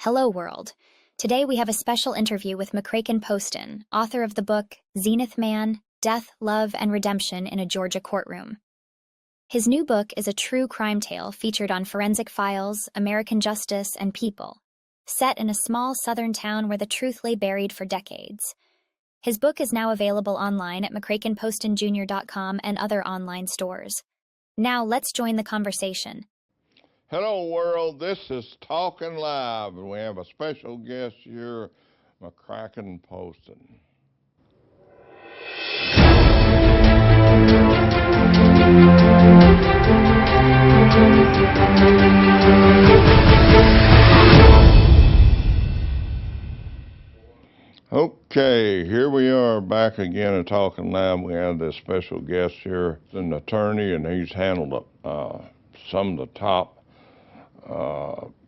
Hello, world. Today we have a special interview with McCracken Poston, author of the book Zenith Man, Death, Love, and Redemption in a Georgia Courtroom. His new book is a true crime tale featured on forensic files, American justice, and people, set in a small southern town where the truth lay buried for decades. His book is now available online at McCrackenPostonJr.com and other online stores. Now let's join the conversation. Hello, world. This is Talkin Live, and we have a special guest here, McCracken Poston. Okay, here we are back again at Talkin Live. We have this special guest here, an attorney, and he's handled some of the top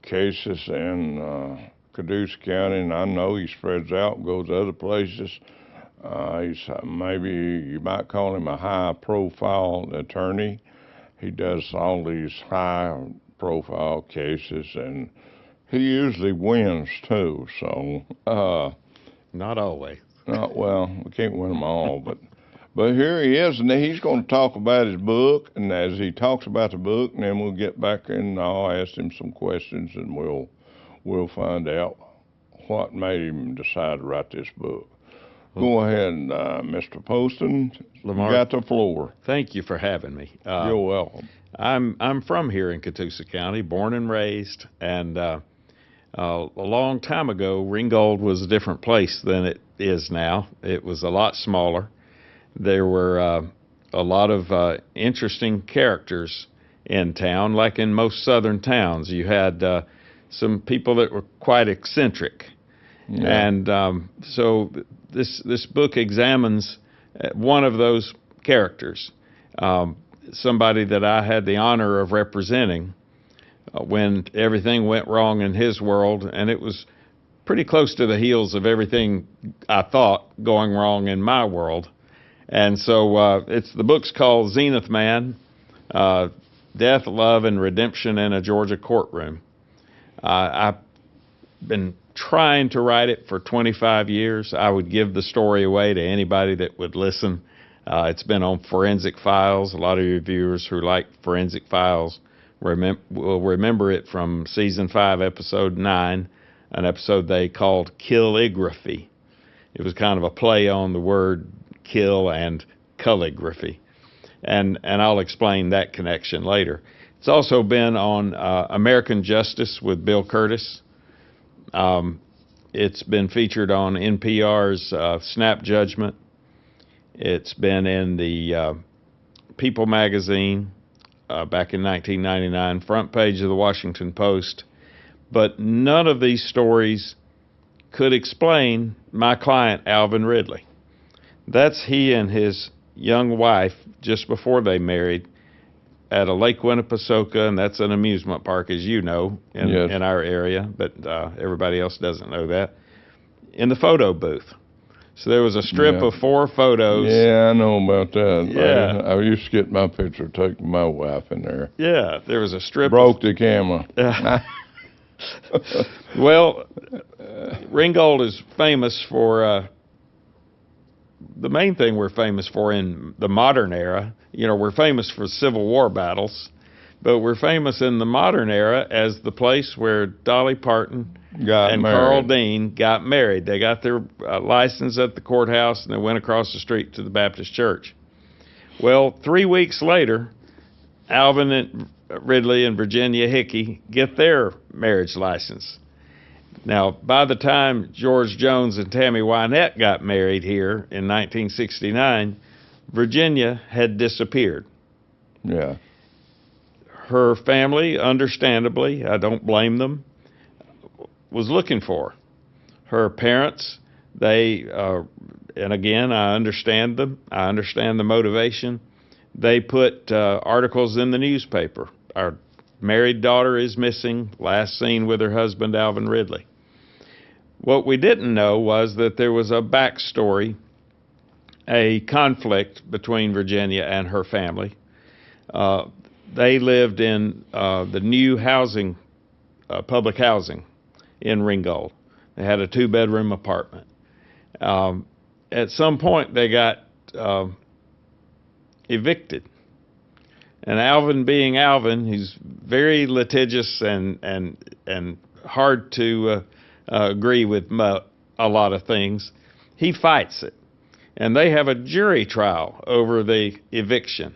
cases in Catoosa County, and I know he spreads out and goes to other places. He's maybe you might call him a high-profile attorney. He does all these high-profile cases, and he usually wins too. So not always. Well, we can't win them all, but here he is, and he's going to talk about his book. And as he talks about the book, and then we'll get back in, and I'll ask him some questions, and we'll find out what made him decide to write this book. Go ahead, Mr. Poston. Lamar, you got the floor. Thank you for having me. You're welcome. I'm from here in Catoosa County, born and raised, and a long time ago, Ringgold was a different place than it is now. It was a lot smaller. There were a lot of interesting characters in town, like in most southern towns. You had some people that were quite eccentric. Yeah. And so this book examines one of those characters, somebody that I had the honor of representing when everything went wrong in his world, and it was pretty close to the heels of everything I thought going wrong in my world. And so the book's called Zenith Man, Death, Love, and Redemption in a Georgia Courtroom. I've been trying to write it for 25 years. I would give the story away to anybody that would listen. It's been on Forensic Files. A lot of your viewers who like Forensic Files will remember it from Season 5, Episode 9, an episode they called Killigraphy. It was kind of a play on the word kill and calligraphy, and I'll explain that connection later. It's also been on American Justice with Bill Curtis. It's been featured on NPR's Snap Judgment. It's been in the People magazine back in 1999, front page of the Washington Post. But none of these stories could explain my client, Alvin Ridley. That's he and his young wife just before they married at a Lake Winnipesaukee, and that's an amusement park, as you know, in our area, but everybody else doesn't know that, in the photo booth. So there was a strip of 4 photos. Yeah, I know about that. Yeah. I used to get my picture taken with my wife in there. Yeah, there was a strip. Broke the camera. Well, Ringgold is famous for the main thing we're famous for in the modern era. You know, we're famous for Civil War battles, but we're famous in the modern era as the place where Dolly Parton and Carl Dean got married. They got their license at the courthouse, and they went across the street to the Baptist church. Well, 3 weeks later, Alvin Ridley and Virginia Hickey get their marriage license. Now, by the time George Jones and Tammy Wynette got married here in 1969, Virginia had disappeared. Yeah. Her family, understandably, I don't blame them, was looking for her. Her parents, and again, I understand them. I understand the motivation. They put articles in the newspaper. Our married daughter is missing, last seen with her husband, Alvin Ridley. What we didn't know was that there was a backstory, a conflict between Virginia and her family. They lived in the new housing, public housing in Ringgold. They had a 2-bedroom apartment. At some point, they got evicted. And Alvin, being Alvin, he's very litigious and hard to agree with a lot of things. He fights it. And they have a jury trial over the eviction.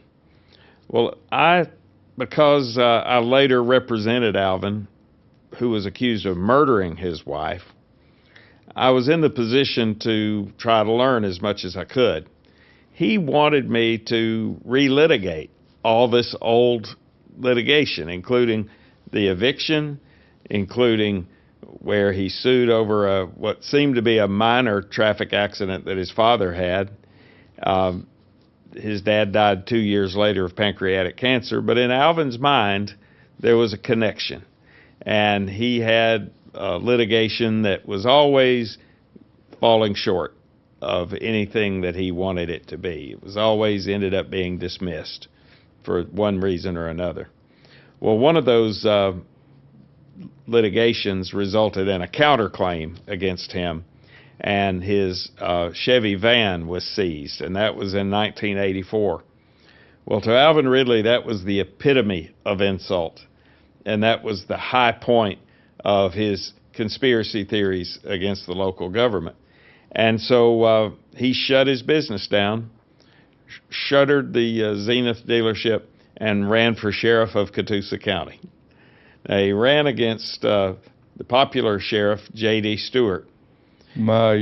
Well, because I later represented Alvin, who was accused of murdering his wife, I was in the position to try to learn as much as I could. He wanted me to relitigate all this old litigation, including the eviction, including where he sued over what seemed to be a minor traffic accident that his father had. His dad died 2 years later of pancreatic cancer, but in Alvin's mind, there was a connection. And he had litigation that was always falling short of anything that he wanted it to be. It was always ended up being dismissed for one reason or another. Well, one of those litigations resulted in a counterclaim against him, and his Chevy van was seized, and that was in 1984. Well, to Alvin Ridley, that was the epitome of insult, and that was the high point of his conspiracy theories against the local government. And so he shut his business down, shuttered the Zenith dealership, and ran for sheriff of Catoosa County. Now, he ran against the popular sheriff, J.D. Stewart. My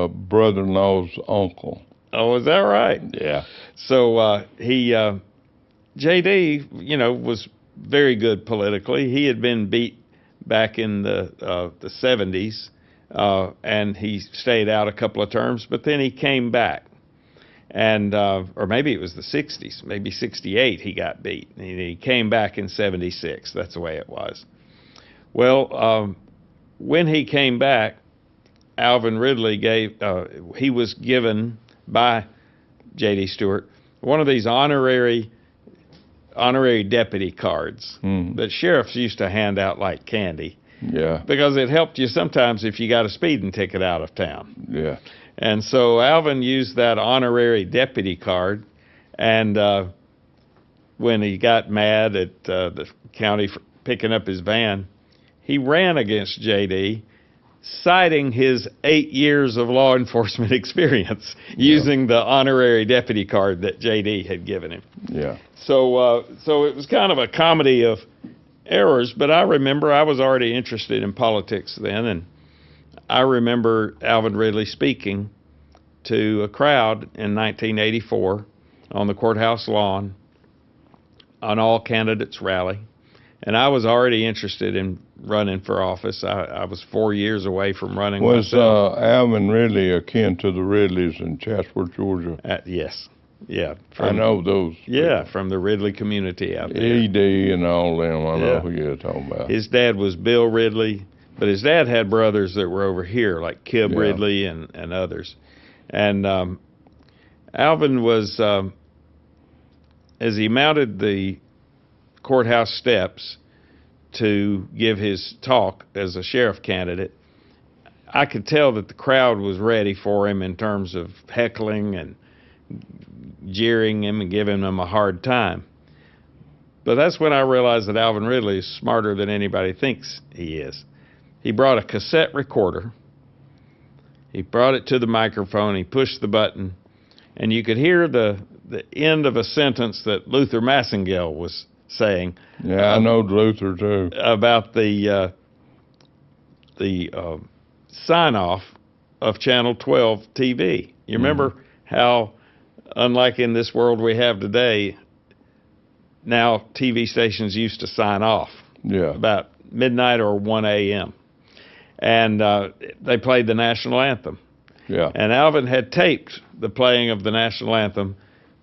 brother-in-law's uncle. Oh, is that right? Yeah. So J.D., was very good politically. He had been beat back in the 70s, and he stayed out a couple of terms, but then he came back. And or maybe it was the 60s, maybe 68 he got beat. And he came back in 76. That's the way it was. Well, when he came back, Alvin Ridley he was given by J.D. Stewart one of these honorary deputy cards that sheriffs used to hand out like candy. Yeah. Because it helped you sometimes if you got a speeding ticket out of town. Yeah. And so Alvin used that honorary deputy card, and when he got mad at the county for picking up his van, he ran against J.D., citing his 8 years of law enforcement experience using the honorary deputy card that J.D. had given him. Yeah. So it was kind of a comedy of errors, but I remember I was already interested in politics then, and I remember Alvin Ridley speaking to a crowd in 1984 on the courthouse lawn, an all-candidates rally, and I was already interested in running for office. I was 4 years away from running myself. Was Alvin Ridley akin to the Ridleys in Chatsworth, Georgia? Yes. Yeah. I know those. Yeah, from the Ridley community out there. E.D. and all them. I know who you're talking about. His dad was Bill Ridley, but his dad had brothers that were over here, like Kib Ridley and others. And Alvin was, as he mounted the courthouse steps to give his talk as a sheriff candidate, I could tell that the crowd was ready for him in terms of heckling and jeering him and giving him a hard time. But that's when I realized that Alvin Ridley is smarter than anybody thinks he is. He brought a cassette recorder. He brought it to the microphone. He pushed the button, and you could hear the end of a sentence that Luther Massengale was saying. Yeah, I know Luther too. About the sign-off of Channel 12 TV. You remember how, unlike in this world we have today, now TV stations used to sign off about midnight or 1 a.m. And they played the national anthem. Yeah. And Alvin had taped the playing of the national anthem,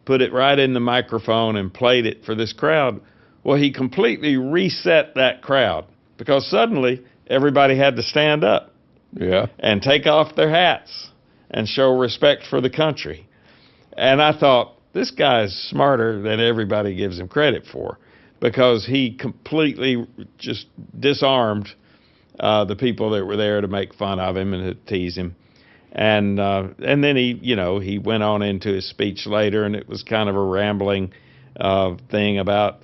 put it right in the microphone, and played it for this crowd. Well, he completely reset that crowd because suddenly everybody had to stand up and take off their hats and show respect for the country. And I thought, this guy's smarter than everybody gives him credit for, because he completely just disarmed the people that were there to make fun of him and to tease him. And then he went on into his speech later, and it was kind of a rambling thing about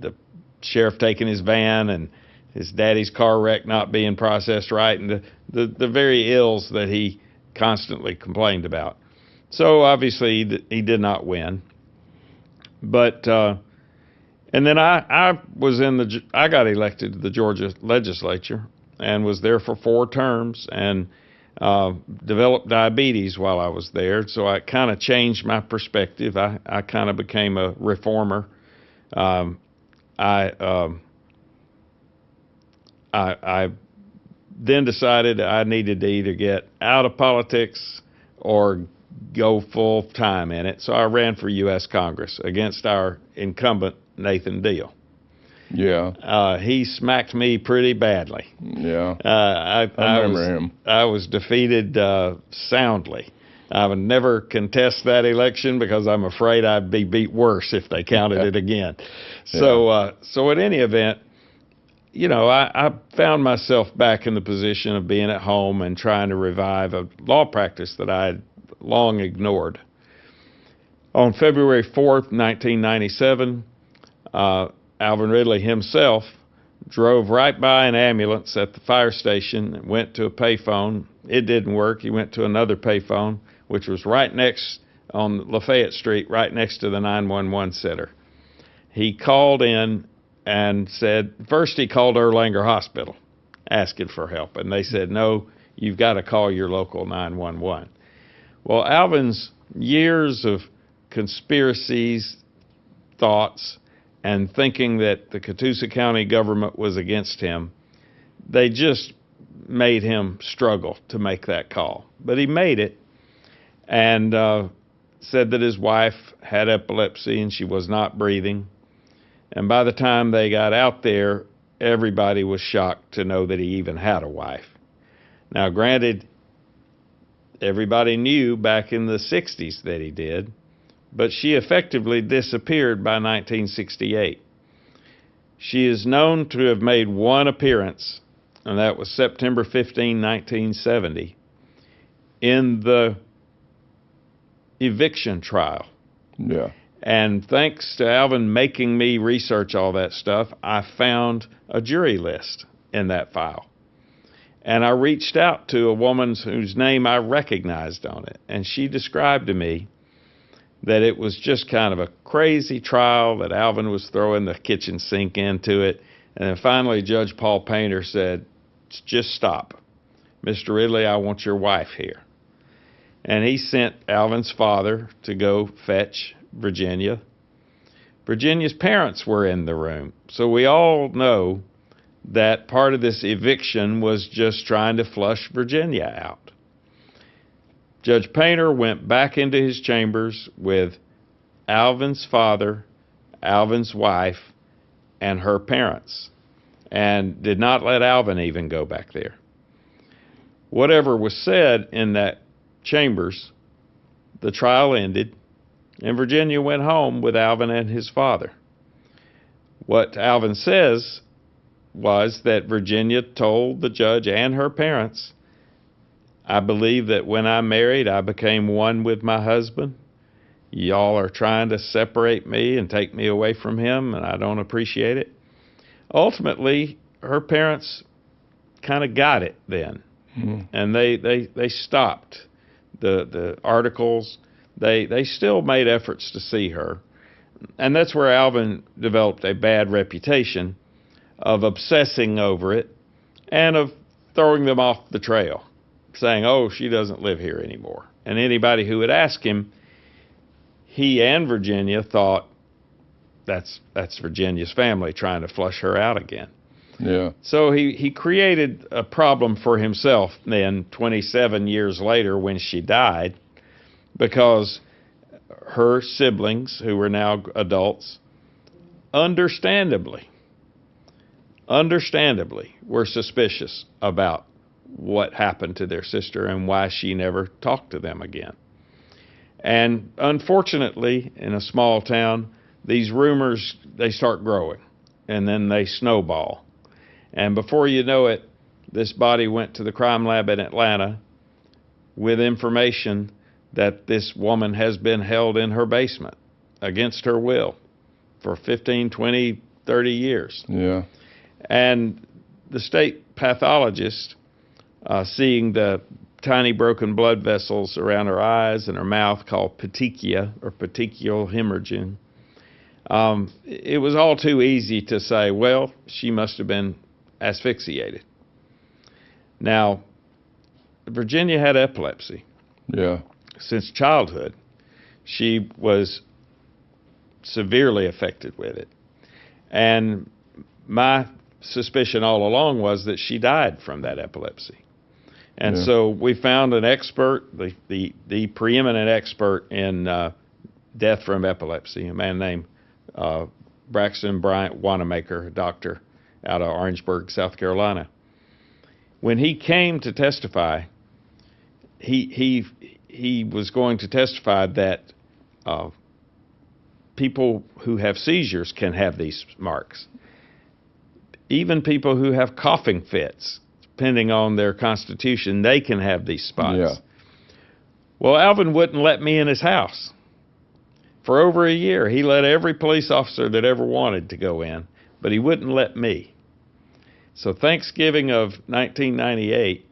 the sheriff taking his van and his daddy's car wreck not being processed right, and the very ills that he constantly complained about. So obviously he did not win. But and then I got elected to the Georgia legislature and was there for 4 terms, and developed diabetes while I was there, so I kind of changed my perspective. I kind of became a reformer. I then decided I needed to either get out of politics or go full time in it, so I ran for U.S. Congress against our incumbent Nathan Deal. Yeah. He smacked me pretty badly. Yeah. I remember him. I was defeated soundly. I would never contest that election because I'm afraid I'd be beat worse if they counted it again. So, so at any event, I found myself back in the position of being at home and trying to revive a law practice that I had long ignored. On February 4th, 1997, Alvin Ridley himself drove right by an ambulance at the fire station and went to a payphone. It didn't work. He went to another payphone, which was right next on Lafayette Street, right next to the 911 center. He called in and said, first he called Erlanger Hospital asking for help, and they said, no, you've got to call your local 911. Well, Alvin's years of conspiracies, thoughts, and thinking that the Catoosa County government was against him, they just made him struggle to make that call. But he made it, and said that his wife had epilepsy and she was not breathing. And by the time they got out there, everybody was shocked to know that he even had a wife. Now, granted, everybody knew back in the 60s that he did, but she effectively disappeared by 1968. She is known to have made one appearance, and that was September 15, 1970, in the eviction trial. Yeah. And thanks to Alvin making me research all that stuff, I found a jury list in that file. And I reached out to a woman whose name I recognized on it, and she described to me that it was just kind of a crazy trial, that Alvin was throwing the kitchen sink into it. And then finally, Judge Paul Painter said, just stop. Mr. Ridley, I want your wife here. And he sent Alvin's father to go fetch Virginia. Virginia's parents were in the room. So we all know that part of this eviction was just trying to flush Virginia out. Judge Painter went back into his chambers with Alvin's father, Alvin's wife, and her parents, and did not let Alvin even go back there. Whatever was said in that chambers, the trial ended, and Virginia went home with Alvin and his father. What Alvin says was that Virginia told the judge and her parents, I believe that when I married, I became one with my husband. Y'all are trying to separate me and take me away from him, and I don't appreciate it. Ultimately, her parents kind of got it then, and they stopped the articles. They still made efforts to see her, and that's where Alvin developed a bad reputation of obsessing over it and of throwing them off the trail, saying, oh, she doesn't live here anymore. And anybody who would ask him, he and Virginia thought that's Virginia's family trying to flush her out again. Yeah. So he created a problem for himself then 27 years later when she died, because her siblings, who were now adults, understandably, were suspicious about what happened to their sister and why she never talked to them again. And unfortunately, in a small town, these rumors, they start growing, and then they snowball. And before you know it, this body went to the crime lab in Atlanta with information that this woman has been held in her basement against her will for 15, 20, 30 years. Yeah. And the state pathologist, seeing the tiny broken blood vessels around her eyes and her mouth called petechia or petechial hemorrhaging, it was all too easy to say, well, she must have been asphyxiated. Now, Virginia had epilepsy. Yeah. Since childhood. She was severely affected with it. And my suspicion all along was that she died from that epilepsy. And so we found an expert, the preeminent expert in death from epilepsy, a man named Braxton Bryant Wanamaker, a doctor out of Orangeburg, South Carolina. When he came to testify, he was going to testify that people who have seizures can have these marks. Even people who have coughing fits, depending on their constitution, they can have these spots. Yeah. Well, Alvin wouldn't let me in his house. For over a year, he let every police officer that ever wanted to go in, but he wouldn't let me. So Thanksgiving of 1998,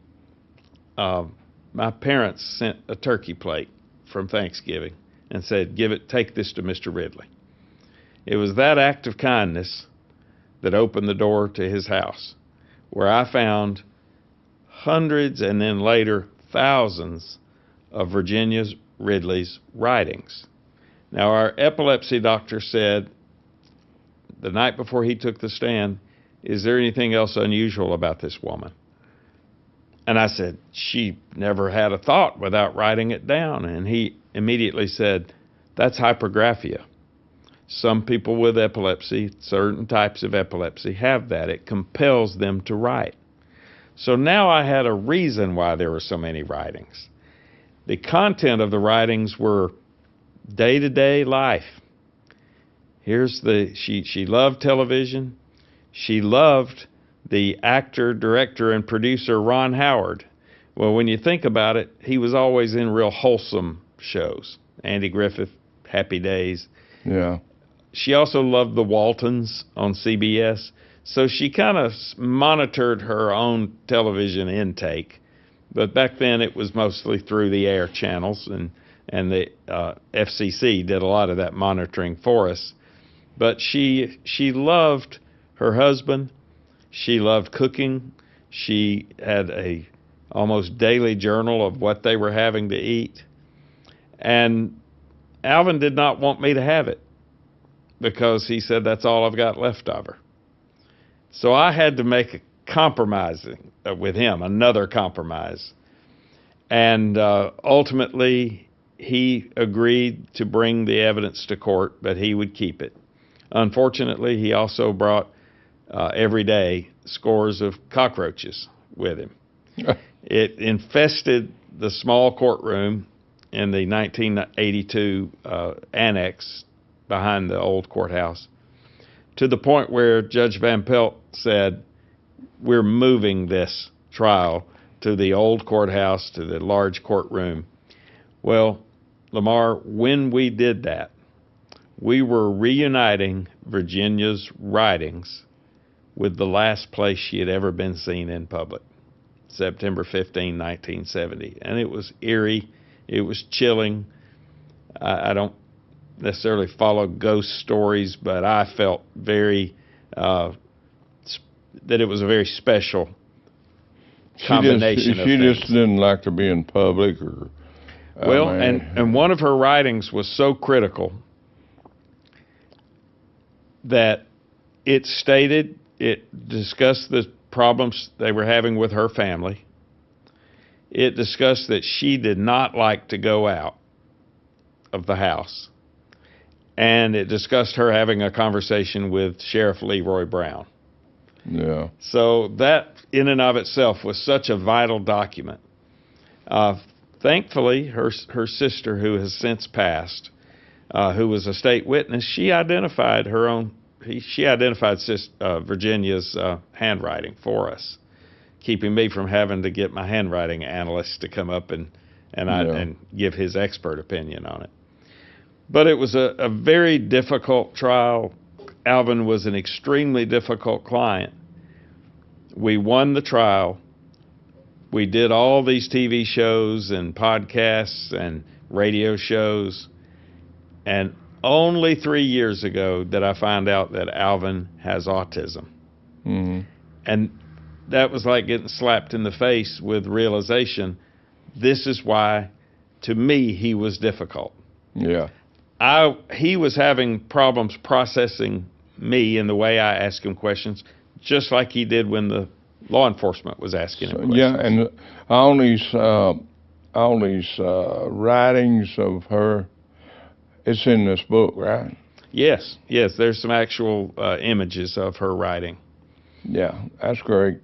my parents sent a turkey plate from Thanksgiving and said, take this to Mr. Ridley. It was that act of kindness that opened the door to his house, where I found hundreds and then later thousands of Virginia Ridley's writings. Now, our epilepsy doctor said the night before he took the stand, is there anything else unusual about this woman? And I said, she never had a thought without writing it down. And he immediately said, that's hypergraphia. Some people with epilepsy, certain types of epilepsy, have that. It compels them to write. So now I had a reason why there were so many writings. The content of the writings were day-to-day life. She loved television. She loved the actor, director, and producer Ron Howard. Well, when you think about it, he was always in real wholesome shows. Andy Griffith, Happy Days. Yeah. She also loved the Waltons on CBS. So she kind of monitored her own television intake. But back then it was mostly through the air channels, and the FCC did a lot of that monitoring for us. But she loved her husband. She loved cooking. She had a almost daily journal of what they were having to eat. And Alvin did not want me to have it because he said, that's all I've got left of her. So I had to make a compromise with him, another compromise. And ultimately, he agreed to bring the evidence to court, but he would keep it. Unfortunately, he also brought every day scores of cockroaches with him. It infested the small courtroom in the 1982 annex behind the old courthouse, to the point where Judge Van Pelt said, we're moving this trial to the old courthouse, to the large courtroom. Well, Lamar, when we did that, we were reuniting Virginia's writings with the last place she had ever been seen in public, September 15, 1970. And it was eerie. It was chilling. I don't necessarily follow ghost stories, but I felt very, that it was a very special combination of She things. just didn't like to be in public, or... Well, and one of her writings was so critical that it discussed the problems they were having with her family. It discussed that she did not like to go out of the house. And it discussed her having a conversation with Sheriff Leroy Brown. Yeah. So that in and of itself was such a vital document. Thankfully, her sister, who has since passed, who was a state witness, she identified her own she identified Virginia's handwriting for us, keeping me from having to get my handwriting analyst to come up and give his expert opinion on it. But it was a very difficult trial. Alvin was an extremely difficult client. We won the trial. We did all these TV shows and podcasts and radio shows. And only 3 years ago did I find out that Alvin has autism. Mm-hmm. And that was like getting slapped in the face with realization, this is why, to me, he was difficult. Yeah. He was having problems processing me in the way I ask him questions, just like he did when the law enforcement was asking him questions. Yeah, and all these writings of her, it's in this book, right? Yes, there's some actual images of her writing. Yeah, that's great.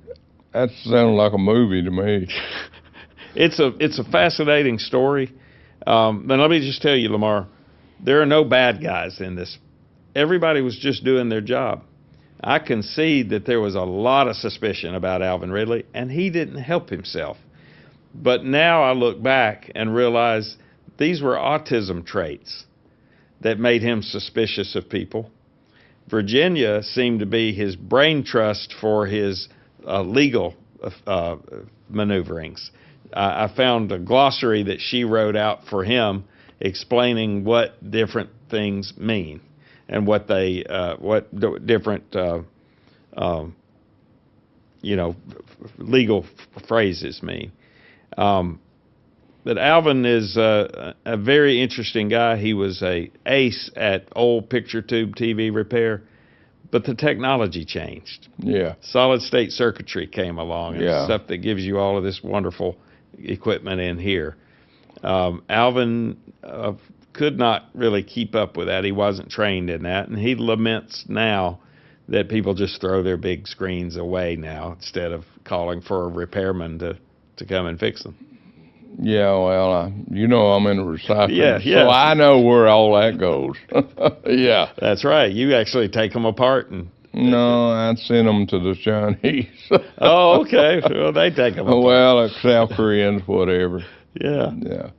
That sounds like a movie to me. It's a fascinating story. And let me just tell you, Lamar, there are no bad guys in this. Everybody was just doing their job. I concede that there was a lot of suspicion about Alvin Ridley, and he didn't help himself. But now I look back and realize these were autism traits that made him suspicious of people. Virginia seemed to be his brain trust for his legal maneuverings. I found a glossary that she wrote out for him explaining what different things mean and what different legal phrases mean. But Alvin is a very interesting guy. He was an ace at old picture tube TV repair, but the technology changed. Yeah. Solid state circuitry came along and stuff that gives you all of this wonderful equipment in here. Alvin could not really keep up with that. He wasn't trained in that, and he laments now that people just throw their big screens away now instead of calling for a repairman to come and fix them. Yeah, well, I'm in the recycling, Yeah. so I know where all that goes. Yeah. That's right. You actually take them apart and... No, I'd send them to the Chinese. Oh, okay. Well, they take them apart. Well, South Koreans, whatever. Yeah. Yeah.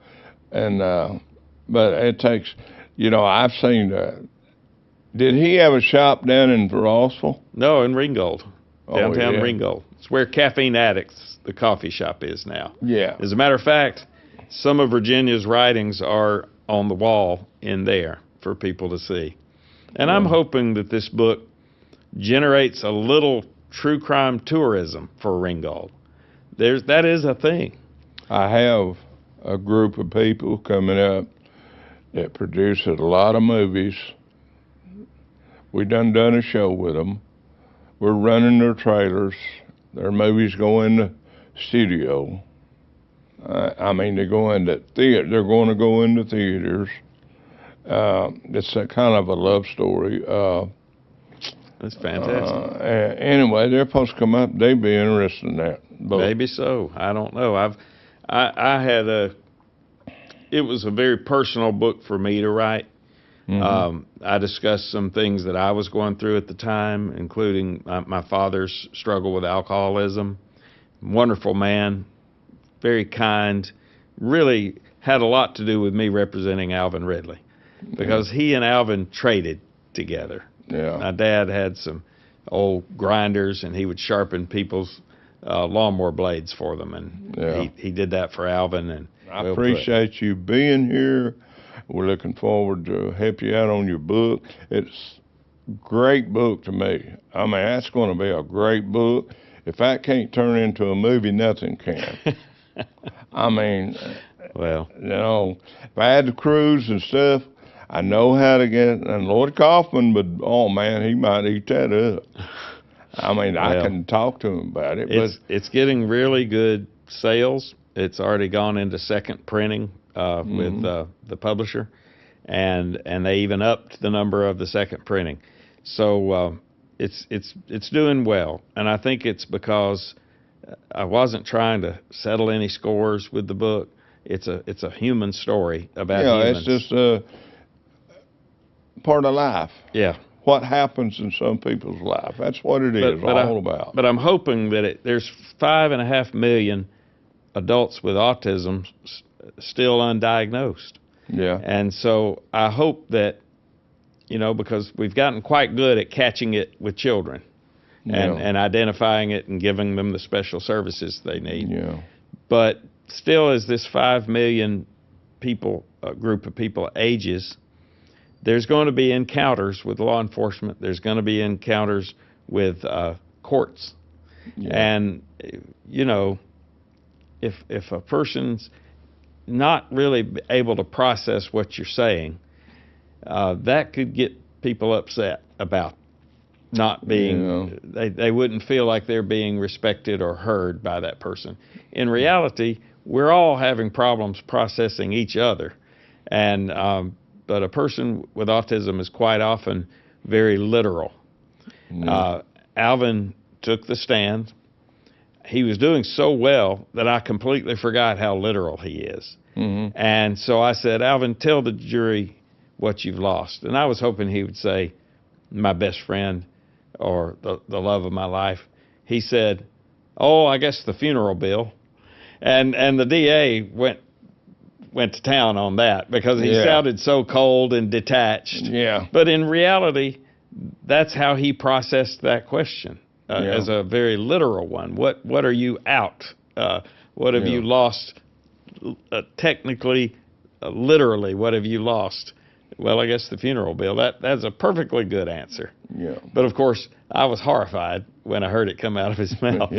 And, but it takes, I've seen, did he have a shop down in Rossville? No, in Ringgold. Downtown yeah. Ringgold. It's where Caffeine Addicts, the coffee shop, is now. Yeah. As a matter of fact, some of Virginia's writings are on the wall in there for people to see. And I'm hoping that this book generates a little true crime tourism for Ringgold. That is a thing. I have a group of people coming up that produce a lot of movies. We done a show with them. We're running their trailers. Their movies go in the studio. They go into theater. They're going to go into theaters. It's a kind of a love story. That's fantastic. Anyway, they're supposed to come up. They'd be interested in that. But maybe so. I don't know. It was a very personal book for me to write. Mm-hmm. I discussed some things that I was going through at the time, including my father's struggle with alcoholism. Wonderful man, very kind, really had a lot to do with me representing Alvin Ridley, because he and Alvin traded together. Yeah. My dad had some old grinders, and he would sharpen people's lawnmower blades for them, and he did that for Alvin. And I appreciate you being here. We're looking forward to help you out on your book. It's a great book to me. That's going to be a great book. If that can't turn into a movie, nothing can. Well, if I had to cruise and stuff, I know how to get it. And Lloyd Kaufman, but oh man, he might eat that up. I can talk to him about it. It's getting really good sales. It's already gone into second printing with the publisher, and they even upped the number of the second printing. So it's doing well, and I think it's because I wasn't trying to settle any scores with the book. It's a human story about humans. It's just part of life. Yeah. what happens in some people's life. That's what it is all about. But I'm hoping that there's 5.5 million adults with autism still undiagnosed. Yeah. And so I hope that, because we've gotten quite good at catching it with children and identifying it and giving them the special services they need. Yeah. But still, as this 5 million people, group of people ages, there's going to be encounters with law enforcement. There's going to be encounters with courts. Yeah. And, if a person's not really able to process what you're saying, that could get people upset about not being, they wouldn't feel like they're being respected or heard by that person. In reality, we're all having problems processing each other. And, but a person with autism is quite often very literal. Alvin took the stand. He was doing so well that I completely forgot how literal he is. Mm-hmm. And so I said, Alvin, tell the jury what you've lost. And I was hoping he would say, my best friend or the love of my life. He said, oh, I guess the funeral bill. And the DA went to town on that because he sounded so cold and detached. Yeah. But in reality, that's how he processed that question. As a very literal one. What are you out? What have you lost? Technically, literally, what have you lost? Well, I guess the funeral bill. That's a perfectly good answer. Yeah. But of course, I was horrified when I heard it come out of his mouth.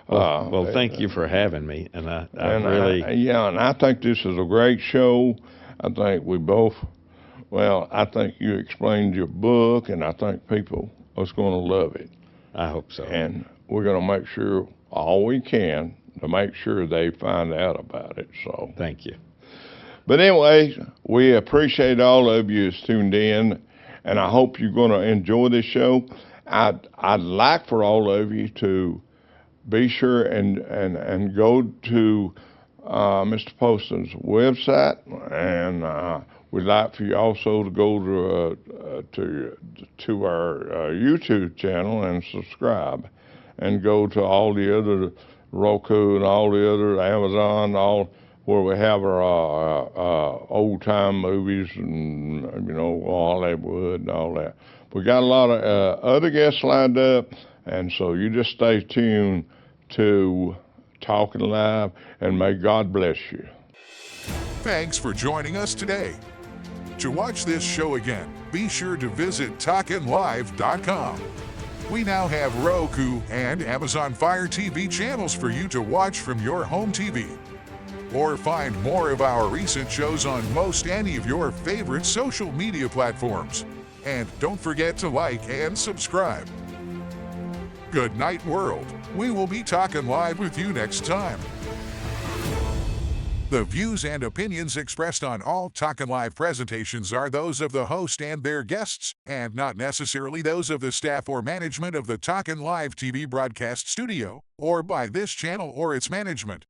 Well, thank you for having me, and I really. And I think this is a great show. I think we both. Well, I think you explained your book, and I think people are going to love it. I hope so. And we're going to make sure all we can to make sure they find out about it. So thank you. But anyway, we appreciate all of you who's tuned in, and I hope you're going to enjoy this show. I'd like for all of you to be sure and go to Mr. Poston's website, and we'd like for you also to go to our YouTube channel and subscribe, and go to all the other Roku and all the other Amazon, where we have our old time movies and Hollywood and all that. We got a lot of other guests lined up, and so you just stay tuned to Talkin' Live, and may God bless you. Thanks for joining us today. To watch this show again, be sure to visit talkinlive.com. We now have Roku and Amazon Fire TV channels for you to watch from your home TV. Or find more of our recent shows on most any of your favorite social media platforms. And don't forget to like and subscribe. Good night, world. We will be talking live with you next time. The views and opinions expressed on all Talkin' Live presentations are those of the host and their guests, and not necessarily those of the staff or management of the Talkin' Live TV broadcast studio, or by this channel or its management.